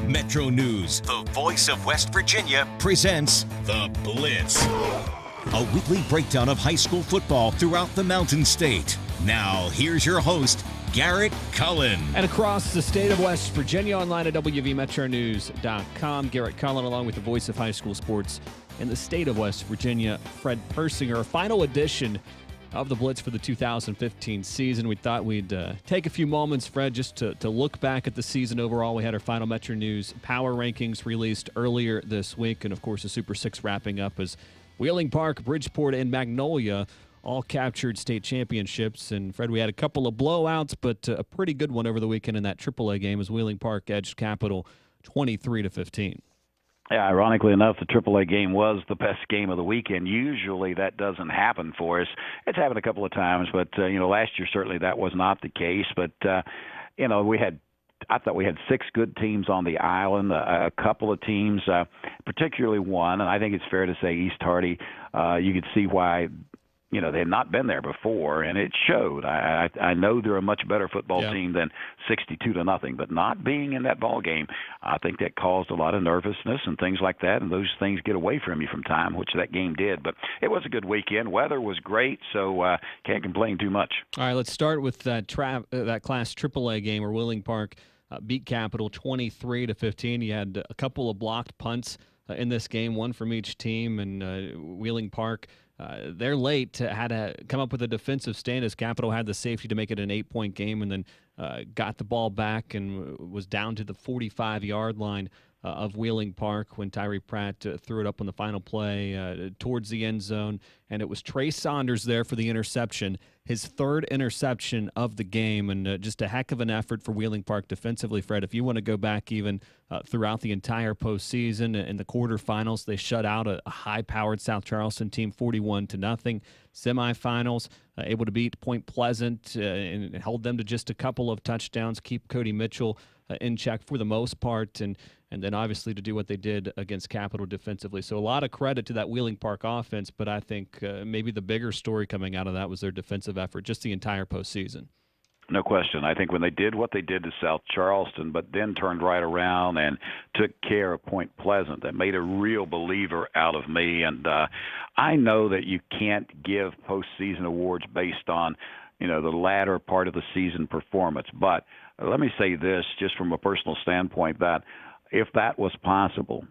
Metro News, the voice of West Virginia, presents The Blitz, a weekly breakdown of high school football throughout the Mountain State. Now, here's your host, Garrett, Cullen. And across the state of West Virginia, online at WVMetroNews.com, Garrett, Cullen, along with the voice of high school sports in the state of West Virginia, Fred Persinger. Final edition of the Blitz for the 2015 season. We thought we'd take a few moments, Fred, just to look back at the season overall. We had our final Metro News Power Rankings released earlier this week, and of course the Super 6 wrapping up as Wheeling Park, Bridgeport, and Magnolia all captured state championships. And Fred, we had a couple of blowouts, but a pretty good one over the weekend in that AAA game as Wheeling Park edged Capital 23-15. Yeah, ironically enough, the AAA game was the best game of the weekend. Usually that doesn't happen for us. It's happened a couple of times, but, last year certainly that was not the case. But, I thought we had 6 good teams on the island, a couple of teams, particularly one, and I think it's fair to say East Hardy, you could see why they had not been there before, and it showed. I know they're a much better football team than 62-0, but not being in that ball game, I think that caused a lot of nervousness and things like that, and those things get away from you from time, which that game did. But it was a good weekend. Weather was great, so can't complain too much. All right, let's start with that Class AAA game where Wheeling Park beat Capital 23-15. You had a couple of blocked punts in this game, one from each team, and Wheeling Park, they're late, had to come up with a defensive stand as Capital had the safety to make it an 8-point game, and then got the ball back and was down to the 45-yard line of Wheeling Park when Tyree Pratt threw it up on the final play towards the end zone. And it was Trey Saunders there for the interception, his 3rd interception of the game, and just a heck of an effort for Wheeling Park defensively, Fred. If you want to go back even throughout the entire postseason, in the quarterfinals, they shut out a high-powered South Charleston team 41-0. Semifinals, able to beat Point Pleasant and held them to just a couple of touchdowns, keep Cody Mitchell in check for the most part, and then obviously to do what they did against Capital defensively. So a lot of credit to that Wheeling Park offense, but I think maybe the bigger story coming out of that was their defensive effort just the entire postseason. No question. I think when they did what they did to South Charleston, but then turned right around and took care of Point Pleasant, that made a real believer out of me. And I know that you can't give postseason awards based on, the latter part of the season performance. But let me say this, just from a personal standpoint, that if that was possible,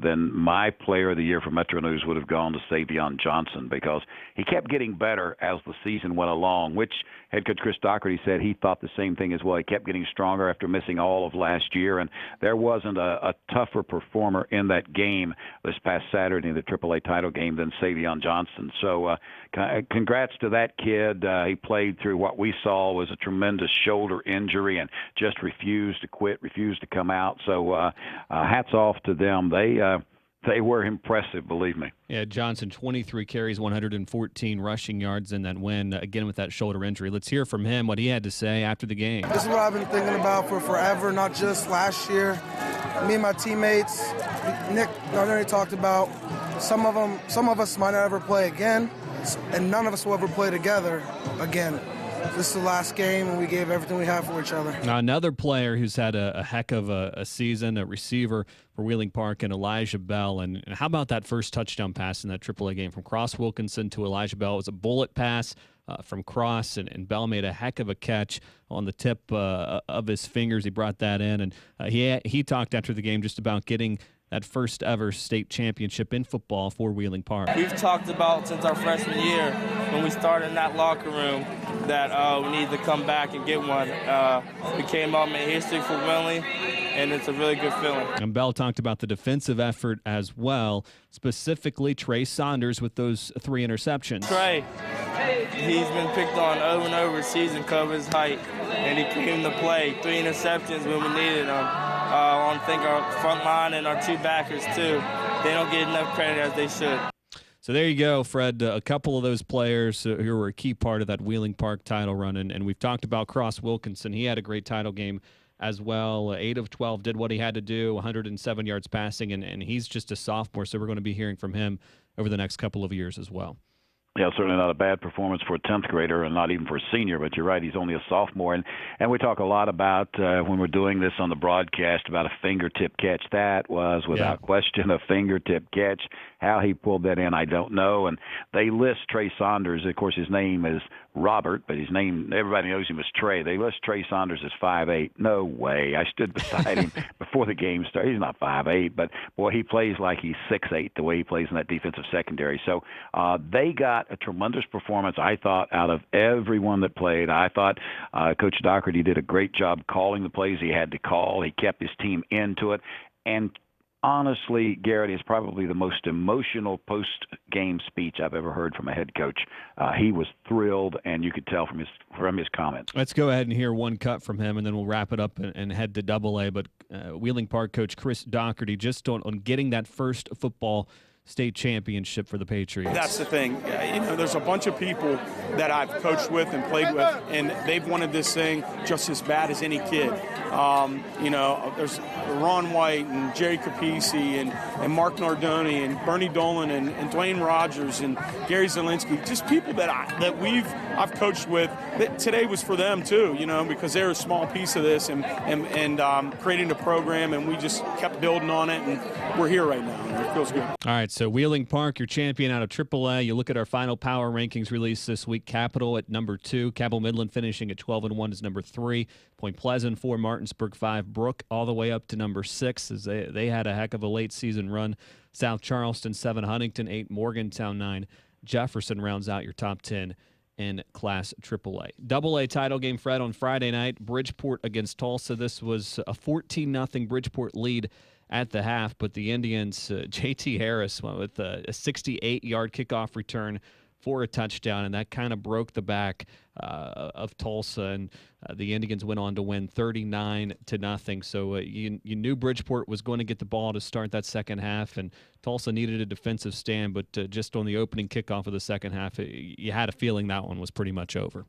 then my player of the year for Metro News would have gone to Savion Johnson, because he kept getting better as the season went along, which head coach Chris Doherty said he thought the same thing as well. He kept getting stronger after missing all of last year, and there wasn't a tougher performer in that game this past Saturday, the AAA title game, than Savion Johnson. So congrats to that kid. He played through what we saw was a tremendous shoulder injury and just refused to quit, refused to come out. So hats off to them. They were impressive, believe me. Yeah, Johnson, 23 carries, 114 rushing yards in that win, again with that shoulder injury. Let's hear from him, what he had to say after the game. This is what I've been thinking about for forever, not just last year. Me and my teammates, Nick already talked about, some of us might not ever play again, and none of us will ever play together again. This is the last game, and we gave everything we have for each other. Now, another player who's had a heck of a season, a receiver for Wheeling Park, and Elijah Bell. And how about that first touchdown pass in that AAA game from Cross Wilkinson to Elijah Bell? It was a bullet pass from Cross, and Bell made a heck of a catch on the tip of his fingers. He brought that in, and he talked after the game just about getting that first ever state championship in football for Wheeling Park. We've talked about since our freshman year when we started in that locker room that we needed to come back and get one. We came out, made history for Wheeling, and it's a really good feeling. And Bell talked about the defensive effort as well, specifically Trey Saunders with those 3 interceptions. Trey, he's been picked on over and over season because of his height, and he came to play. 3 interceptions when we needed them. I think our front line and our 2 backers, too. They don't get enough credit as they should. So there you go, Fred. A couple of those players who were a key part of that Wheeling Park title run. And we've talked about Cross Wilkinson. He had a great title game as well. 8 of 12 did what he had to do, 107 yards passing, and he's just a sophomore, so we're going to be hearing from him over the next couple of years as well. Yeah, certainly not a bad performance for a 10th grader and not even for a senior, but you're right, he's only a sophomore. And we talk a lot about, when we're doing this on the broadcast, about a fingertip catch. That was, without question, a fingertip catch. How he pulled that in, I don't know. And they list Trey Saunders. Of course, his name is Robert, but his name, everybody knows him as Trey. They list Trey Saunders as 5'8". No way. I stood beside him before the game started. He's not 5'8", but, boy, he plays like he's 6'8", the way he plays in that defensive secondary. So they got a tremendous performance, I thought, out of everyone that played. I thought Coach Doherty did a great job calling the plays he had to call. He kept his team into it. And honestly, Garrett is probably the most emotional post-game speech I've ever heard from a head coach. He was thrilled, and you could tell from his comments. Let's go ahead and hear one cut from him, and then we'll wrap it up and head to Double-A. But Wheeling Park coach Chris Doherty just on getting that first football state championship for the Patriots. That's the thing. You know, there's a bunch of people that I've coached with and played with, and they've wanted this thing just as bad as any kid. You know, there's Ron White and Jerry Capisi and Mark Nardoni and Bernie Dolan and Dwayne Rogers and Gary Zielinski, just people that I've coached with. That today was for them too, you know, because they're a small piece of this and creating a program, and we just kept building on it, and we're here right now, and it feels good. All right, so Wheeling Park, your champion out of AAA. You look at our final power rankings released this week. Capital at number 2, Cabell Midland finishing at 12-1 is number 3, Point Pleasant 4, Martinsburg 5, Brook all the way up to number 6 as they had a heck of a late season run. South Charleston 7, Huntington 8, Morgantown 9, Jefferson rounds out your top 10 in Class AAA. Double-A title game, Fred, on Friday night. Bridgeport against Tulsa. This was a 14-0 Bridgeport lead at the half, but the Indians, J.T. Harris went with a 68-yard kickoff return for a touchdown, and that kind of broke the back of Tulsa, and the Indians went on to win 39-0. So you knew Bridgeport was going to get the ball to start that second half, and Tulsa needed a defensive stand, but just on the opening kickoff of the second half, you had a feeling that one was pretty much over.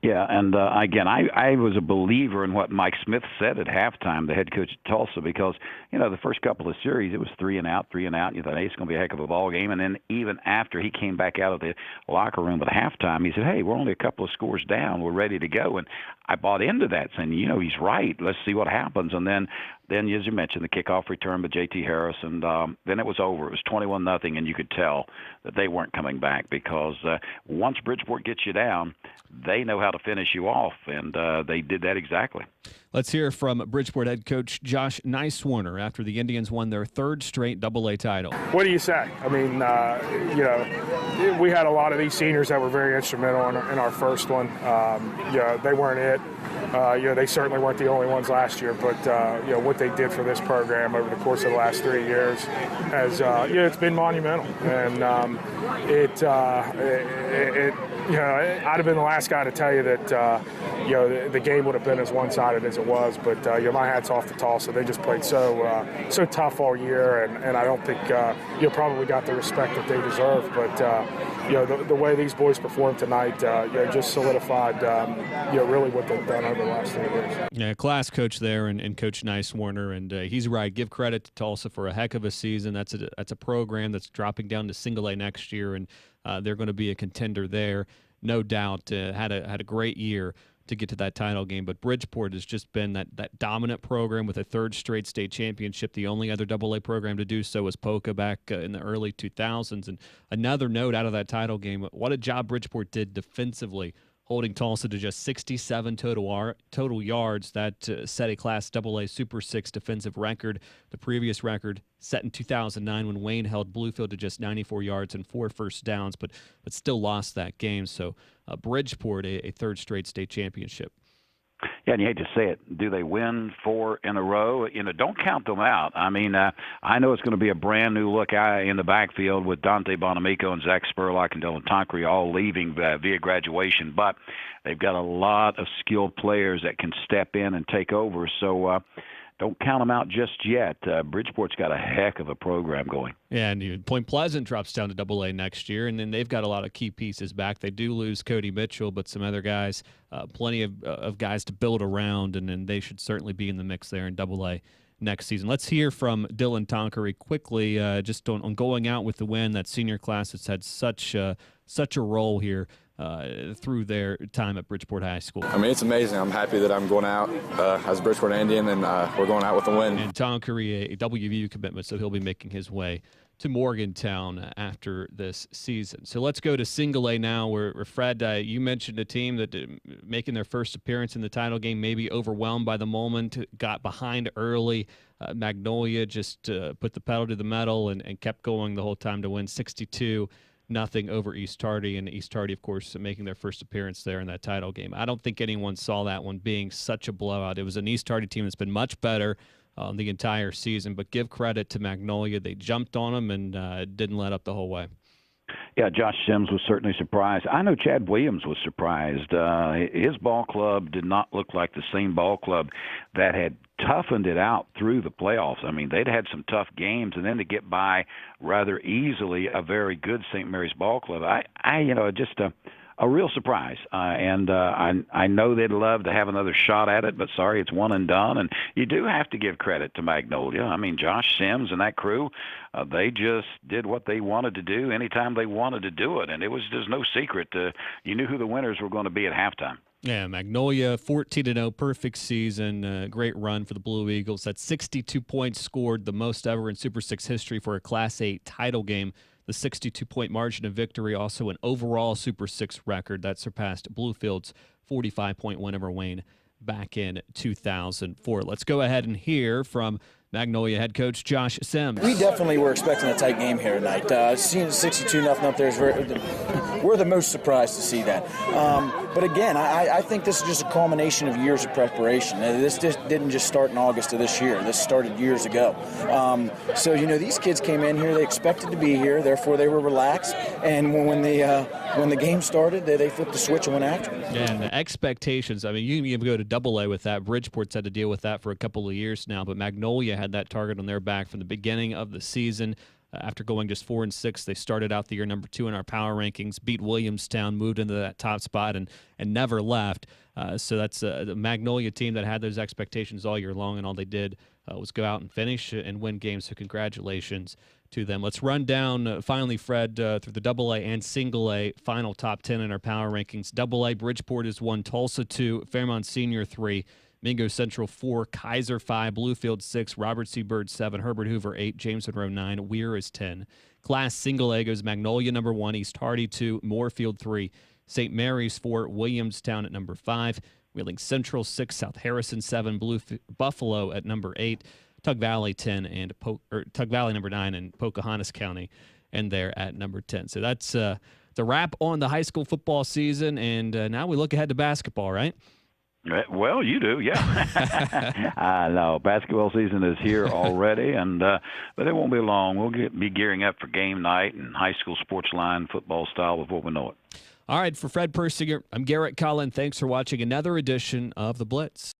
Yeah, and again, I was a believer in what Mike Smith said at halftime, the head coach of Tulsa, because, you know, the first couple of series, it was 3 and out. And you thought, hey, it's going to be a heck of a ball game. And then even after he came back out of the locker room at halftime, he said, hey, we're only a couple of scores down. We're ready to go. And I bought into that, saying, you know, he's right. Let's see what happens. And then as you mentioned, the kickoff return by J.T. Harris, and then it was over. It was 21-0, and you could tell that they weren't coming back because once Bridgeport gets you down, they know how to finish you off, and they did that exactly. Let's hear from Bridgeport head coach Josh Nicewarner after the Indians won their 3rd straight Double-A title. What do you say? I mean, you know, we had a lot of these seniors that were very instrumental in our first one. You know, they weren't it. You know, they certainly weren't the only ones last year, but you know, what they did for this program over the course of the last 3 years has, you know, it's been monumental. And you know, I'd have been the last guy to tell you that, you know, the game would have been as one-sided as it was. But, you know, my hat's off to Tulsa. They just played so tough all year, and I don't think, you know, probably got the respect that they deserve. But, you know, the way these boys performed tonight, you know, just solidified, you know, really what they've done over the last 3 years. Yeah, class coach there and Coach Nicewarner, and he's right. Give credit to Tulsa for a heck of a season. That's a program that's dropping down to Single-A next year, and they're going to be a contender there, no doubt. Had a great year to get to that title game, but Bridgeport has just been that dominant program with a 3rd straight state championship. The only other Double-A program to do so was Polka back in the early 2000s. And another note out of that title game, what a job Bridgeport did defensively, holding Tulsa to just 67 total yards. That set a Class AA Super 6 defensive record. The previous record set in 2009 when Wayne held Bluefield to just 94 yards and 4 first downs, but still lost that game. So Bridgeport, a 3rd straight state championship. Yeah, and you hate to say it. Do they win 4 in a row? You know, don't count them out. I mean, I know it's going to be a brand-new look in the backfield with Dante Bonamico and Zach Spurlock and Dylan Tonkery all leaving via graduation, but they've got a lot of skilled players that can step in and take over, so don't count them out just yet. Bridgeport's got a heck of a program going. Yeah, and Point Pleasant drops down to Double-A next year, and then they've got a lot of key pieces back. They do lose Cody Mitchell, but some other guys, plenty of guys to build around, and then they should certainly be in the mix there in Double-A next season. Let's hear from Dylan Tonkery quickly, just on going out with the win. That senior class has had such such a role here through their time at Bridgeport High School. I mean, it's amazing. I'm happy that I'm going out as a Bridgeport Indian, and we're going out with a win. And Tom Curry, a WVU commitment, so he'll be making his way to Morgantown after this season. So let's go to Single A now, where Fred, you mentioned a team that making their first appearance in the title game, maybe overwhelmed by the moment, got behind early. Magnolia just put the pedal to the metal and kept going the whole time to win 62-0 over East Tardy, and East Tardy, of course, making their first appearance there in that title game. I don't think anyone saw that one being such a blowout. It was an East Tardy team that's been much better the entire season, but give credit to Magnolia. They jumped on them and didn't let up the whole way. Yeah, Josh Sims was certainly surprised. I know Chad Williams was surprised. His ball club did not look like the same ball club that had toughened it out through the playoffs. I mean, they'd had some tough games, and then to get by rather easily a very good St. Mary's ball club, just a real surprise. I know they'd love to have another shot at it, but sorry, it's one and done. And you do have to give credit to Magnolia. I mean, Josh Sims and that crew, they just did what they wanted to do anytime they wanted to do it. And there's no secret. You knew who the winners were going to be at halftime. Yeah, Magnolia, 14-0, perfect season, great run for the Blue Eagles. That's 62 points scored, the most ever in Super 6 history for a Class 8 title game. The 62-point margin of victory, also an overall Super 6 record that surpassed Bluefield's 45-point win over Wayne back in 2004. Let's go ahead and hear from Magnolia head coach Josh Sims. We definitely were expecting a tight game here tonight. Seeing 62-0 up there, we're the most surprised to see that. But again, I think this is just a culmination of years of preparation. This didn't just start in August of this year. This started years ago. So these kids came in here. They expected to be here. Therefore, they were relaxed. And when the game started, they flipped the switch and went after it. And the expectations. I mean, you can even go to Double-A with that. Bridgeport's had to deal with that for a couple of years now, but Magnolia had that target on their back from the beginning of the season. After going just 4-6, they started out the year number 2 in our power rankings, beat Williamstown, moved into that top spot, and never left. So that's the Magnolia team that had those expectations all year long, and all they did was go out and finish and win games. So congratulations to them. Let's run down finally, Fred, through the Double-A and Single-A final top 10 in our power rankings. Double-A, Bridgeport is 1, Tulsa 2, Fairmont Senior 3, Mingo Central 4, Kaiser 5, Bluefield 6, Robert C. Byrd 7, Herbert Hoover 8, James Monroe 9, Weir is 10. Class Single-A goes Magnolia number 1, East Hardy 2, Moorfield 3, St. Mary's 4, Williamstown at number 5, Wheeling Central 6, South Harrison 7, Buffalo at number 8, Tug Valley 10 and Tug Valley number 9, and Pocahontas County and there at number 10. So that's the wrap on the high school football season, and now we look ahead to basketball, right? Well, you do, yeah. I know. Basketball season is here already, but it won't be long. We'll be gearing up for game night and high school sports line football style before we know it. All right, for Fred Persinger, I'm Garrett Cullen. Thanks for watching another edition of The Blitz.